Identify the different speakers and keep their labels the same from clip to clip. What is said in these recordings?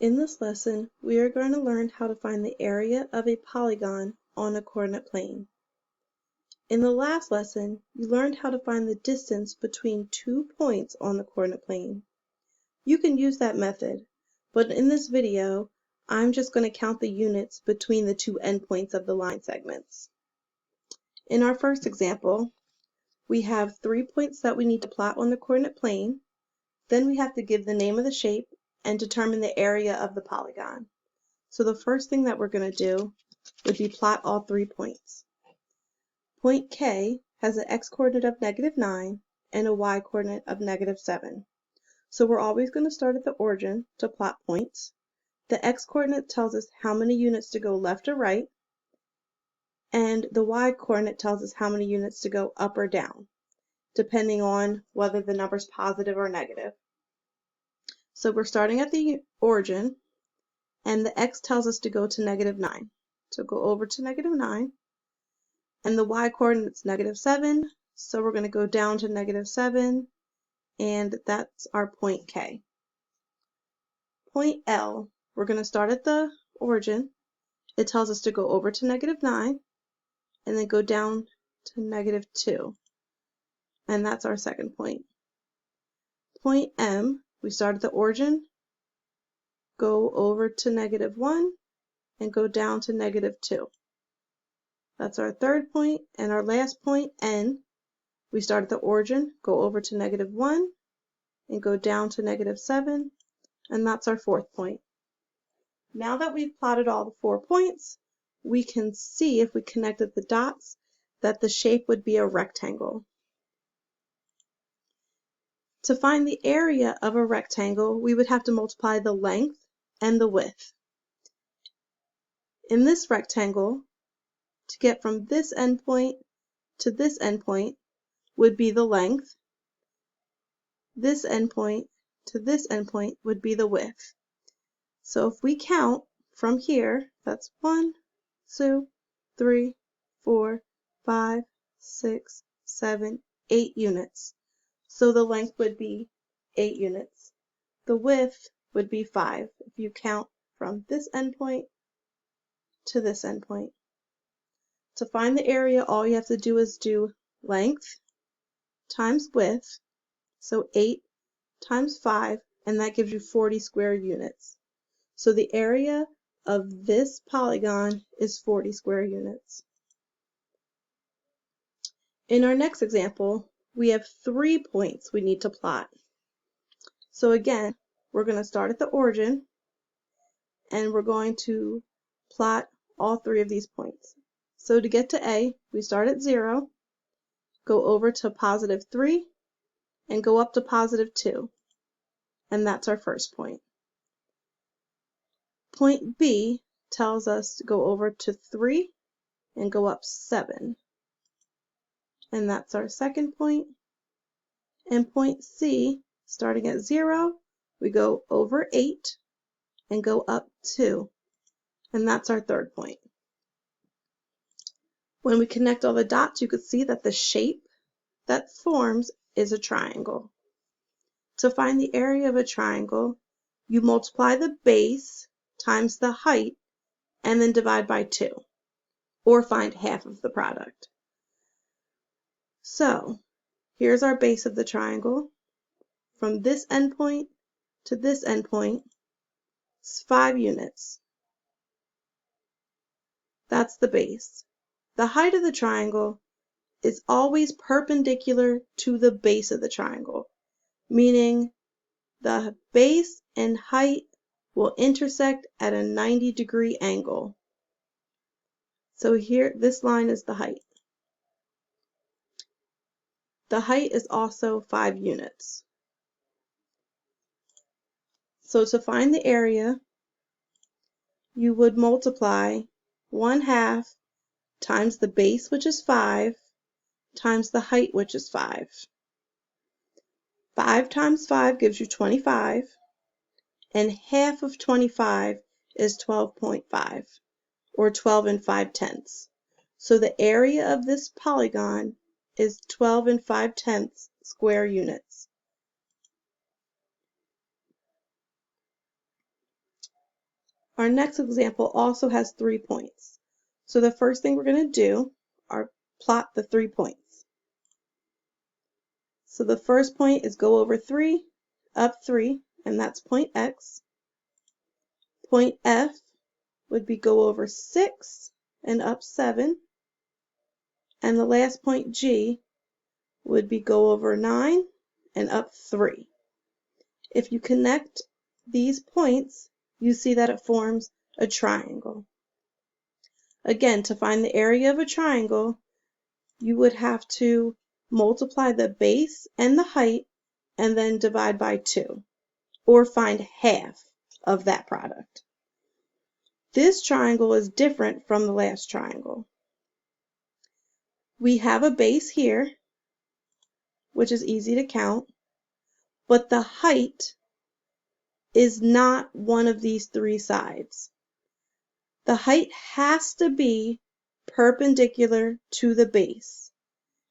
Speaker 1: In this lesson, we are going to learn how to find the area of a polygon on a coordinate plane. In the last lesson, you learned how to find the distance between 2 points on the coordinate plane. You can use that method, but in this video, I'm just going to count the units between the 2 endpoints of the line segments. In our first example, we have 3 points that we need to plot on the coordinate plane. Then we have to give the name of the shape and determine the area of the polygon. So the first thing that we're going to do would be plot all 3 points. Point K has an x-coordinate of -9 and a y-coordinate of -7. So we're always going to start at the origin to plot points. The x-coordinate tells us how many units to go left or right, and the y-coordinate tells us how many units to go up or down, depending on whether the number is positive or negative. So we're starting at the origin, and the x tells us to go to -9. So go over to -9, and the y-coordinate's -7, so we're going to go down to -7, and that's our point K. Point L, we're going to start at the origin. It tells us to go over to -9, and then go down to -2, and that's our second point. Point M, we start at the origin, go over to -1, and go down to -2. That's our third point, and our last point, N, we start at the origin, go over to -1, and go down to -7, and that's our fourth point. Now that we've plotted all the 4 points, we can see if we connected the dots that the shape would be a rectangle. To find the area of a rectangle, we would have to multiply the length and the width. In this rectangle, to get from this endpoint to this endpoint would be the length. This endpoint to this endpoint would be the width. So if we count from here, that's 1, 2, 3, 4, 5, 6, 7, 8 units. So the length would be 8 units. The width would be 5 if you count from this endpoint to this endpoint. To find the area, all you have to do is do length times width, so 8 times 5, and that gives you 40 square units. So the area of this polygon is 40 square units. In our next example, we have 3 points we need to plot. So again, we're going to start at the origin, and we're going to plot all 3 of these points. So to get to A, we start at 0, go over to +3, and go up to +2. And that's our first point. Point B tells us to go over to 3 and go up 7. And that's our second point. And point C, starting at 0, we go over 8 and go up 2. And that's our third point. When we connect all the dots, you can see that the shape that forms is a triangle. To find the area of a triangle, you multiply the base times the height and then divide by 2, or find half of the product. So here's our base of the triangle. From this endpoint to this endpoint, it's 5 units. That's the base. The height of the triangle is always perpendicular to the base of the triangle, meaning the base and height will intersect at a 90-degree angle. So here, this line is the height. The height is also 5 units. So to find the area, you would multiply 1/2 times the base, which is 5, times the height, which is 5. 5 times 5 gives you 25, and half of 25 is 12.5, or 12 5/10. So the area of this polygon is 12 5/10 square units. Our next example also has 3 points. So the first thing we're going to do are plot the 3 points. So the first point is go over 3, up 3, and that's point X. Point F would be go over 6 and up 7. And the last point G would be go over 9 and up 3. If you connect these points, you see that it forms a triangle. Again, to find the area of a triangle, you would have to multiply the base and the height and then divide by 2, or find half of that product. This triangle is different from the last triangle. We have a base here, which is easy to count, but the height is not one of these 3 sides. The height has to be perpendicular to the base,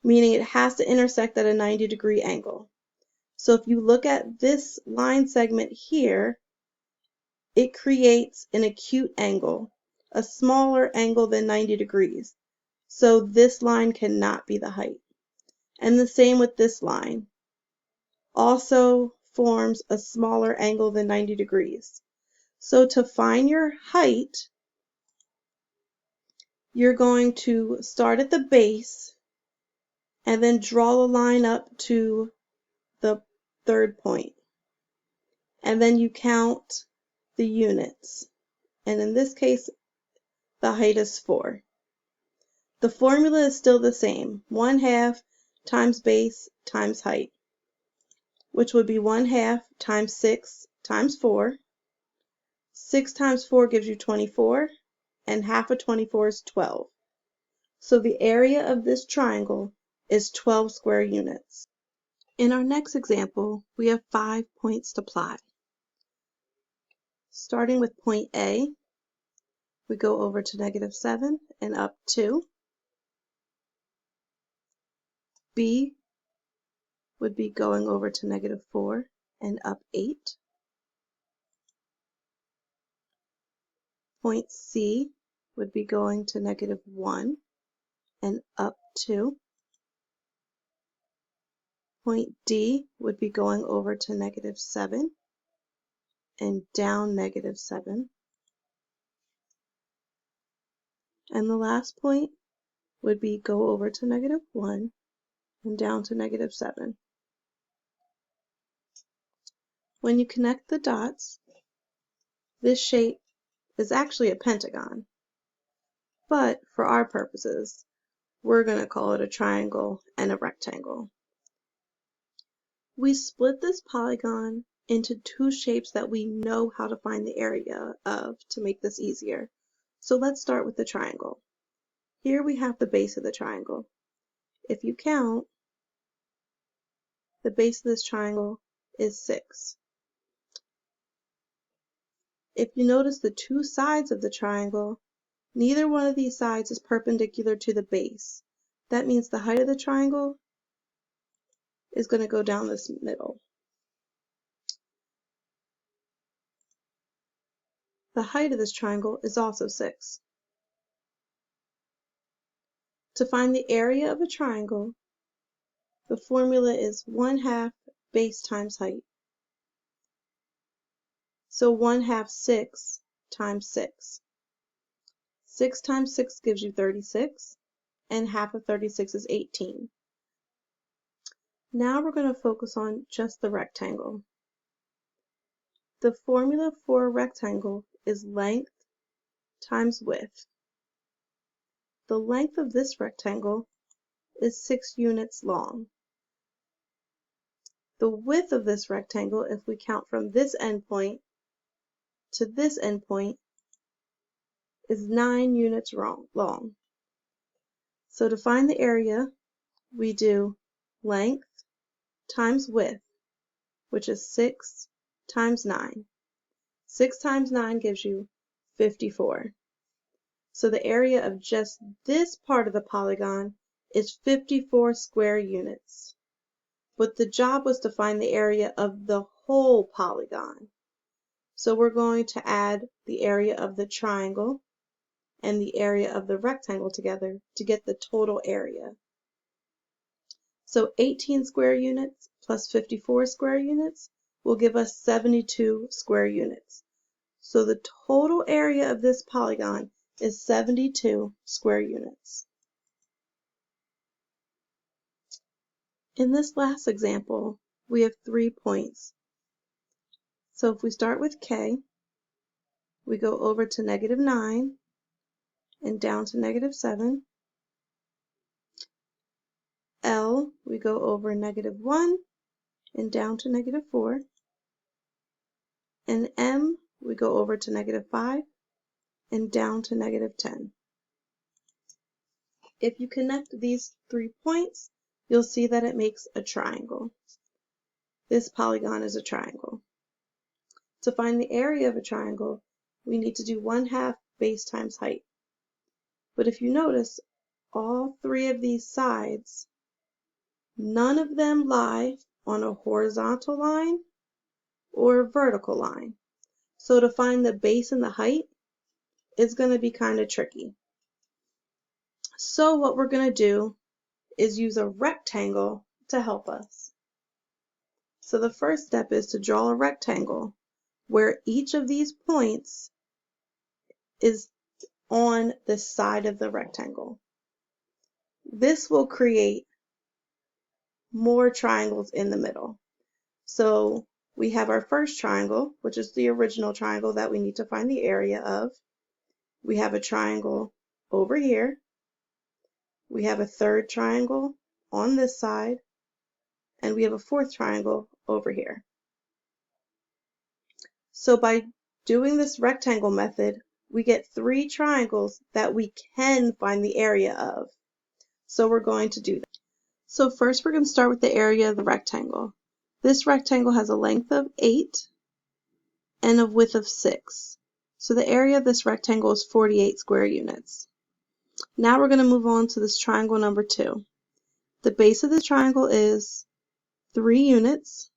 Speaker 1: meaning it has to intersect at a 90-degree angle. So if you look at this line segment here, it creates an acute angle, a smaller angle than 90 degrees. So this line cannot be the height. And the same with this line. Also forms a smaller angle than 90 degrees. So to find your height, you're going to start at the base and then draw a line up to the 3rd point. And then you count the units. And in this case, the height is 4. The formula is still the same, 1/2 times base times height, which would be 1/2 times 6 times 4. 6 times 4 gives you 24, and half of 24 is 12. So the area of this triangle is 12 square units. In our next example, we have 5 points to plot. Starting with point A, we go over to -7 and up 2. B would be going over to -4 and up 8. Point C would be going to -1 and up 2. Point D would be going over to -7 and down -7. And the last point would be go over to -1 and down to -7. When you connect the dots, this shape is actually a pentagon. But for our purposes, we're going to call it a triangle and a rectangle. We split this polygon into 2 shapes that we know how to find the area of to make this easier. So let's start with the triangle. Here we have the base of the triangle. If you count, the base of this triangle is 6. If you notice the 2 sides of the triangle, neither one of these sides is perpendicular to the base. That means the height of the triangle is going to go down this middle. The height of this triangle is also 6. To find the area of a triangle, the formula is 1/2 base times height. So 1/2 6 times 6. 6 times 6 gives you 36, and half of 36 is 18. Now we're going to focus on just the rectangle. The formula for a rectangle is length times width. The length of this rectangle is 6 units long. The width of this rectangle, if we count from this endpoint to this endpoint, is 9 units long. So to find the area, we do length times width, which is 6 times 9. 6 times 9 gives you 54. So the area of just this part of the polygon is 54 square units. But the job was to find the area of the whole polygon. So we're going to add the area of the triangle and the area of the rectangle together to get the total area. So 18 square units plus 54 square units will give us 72 square units. So the total area of this polygon is 72 square units. In this last example, we have 3 points. So if we start with K, we go over to -9 and down to -7. L, we go over -1 and down to -4. And M, we go over to -5 and down to -10. If you connect these 3 points, you'll see that it makes a triangle. This polygon is a triangle. To find the area of a triangle, we need to do 1/2 base times height. But if you notice, all 3 of these sides, none of them lie on a horizontal line or a vertical line. So to find the base and the height is going to be kind of tricky. So what we're going to do is use a rectangle to help us. So the first step is to draw a rectangle where each of these points is on the side of the rectangle. This will create more triangles in the middle. So we have our first triangle, which is the original triangle that we need to find the area of. We have a triangle over here. We have a third triangle on this side, and we have a fourth triangle over here. So by doing this rectangle method, we get 3 triangles that we can find the area of. So we're going to do that. So first we're going to start with the area of the rectangle. This rectangle has a length of 8 and a width of 6. So the area of this rectangle is 48 square units. Now we're going to move on to this triangle number 2. The base of this triangle is 3 units.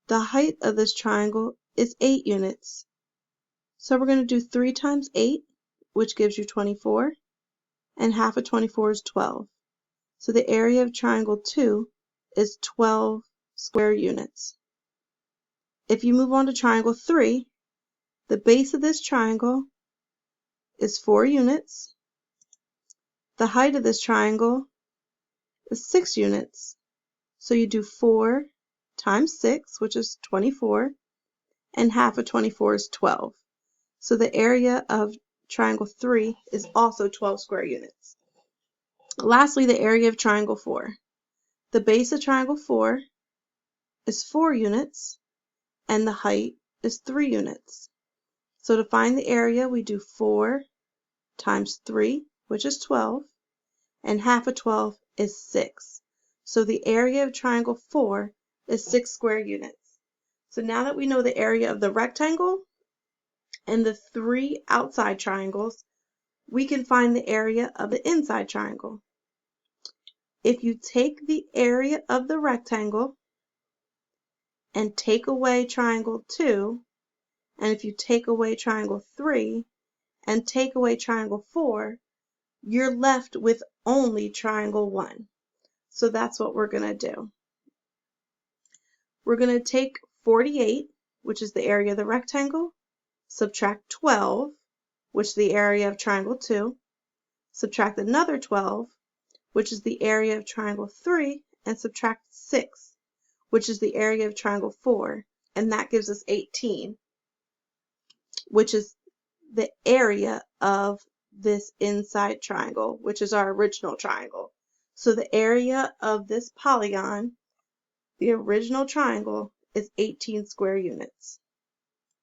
Speaker 1: The height of this triangle is 8 units. So we're going to do 3 times 8, which gives you 24, and half of 24 is 12. So the area of triangle 2 is 12 square units. If you move on to triangle 3, the base of this triangle is 4 units. The height of this triangle is 6 units. So you do 4 times 6, which is 24, and half of 24 is 12. So the area of triangle 3 is also 12 square units. Lastly, the area of triangle 4. The base of triangle 4 is 4 units, and the height is 3 units. So to find the area, we do 4 times 3, which is 12, and half of 12 is 6. So the area of triangle 4 is 6 square units. So now that we know the area of the rectangle and the 3 outside triangles, we can find the area of the inside triangle. If you take the area of the rectangle and take away triangle 2, and if you take away triangle 3 and take away triangle 4, you're left with only triangle 1. So that's what we're going to do. We're going to take 48, which is the area of the rectangle, subtract 12, which is the area of triangle 2, subtract another 12, which is the area of triangle 3, and subtract 6, which is the area of triangle 4, and that gives us 18, which is the area of this inside triangle, which is our original triangle. So the area of this polygon, the original triangle, is 18 square units.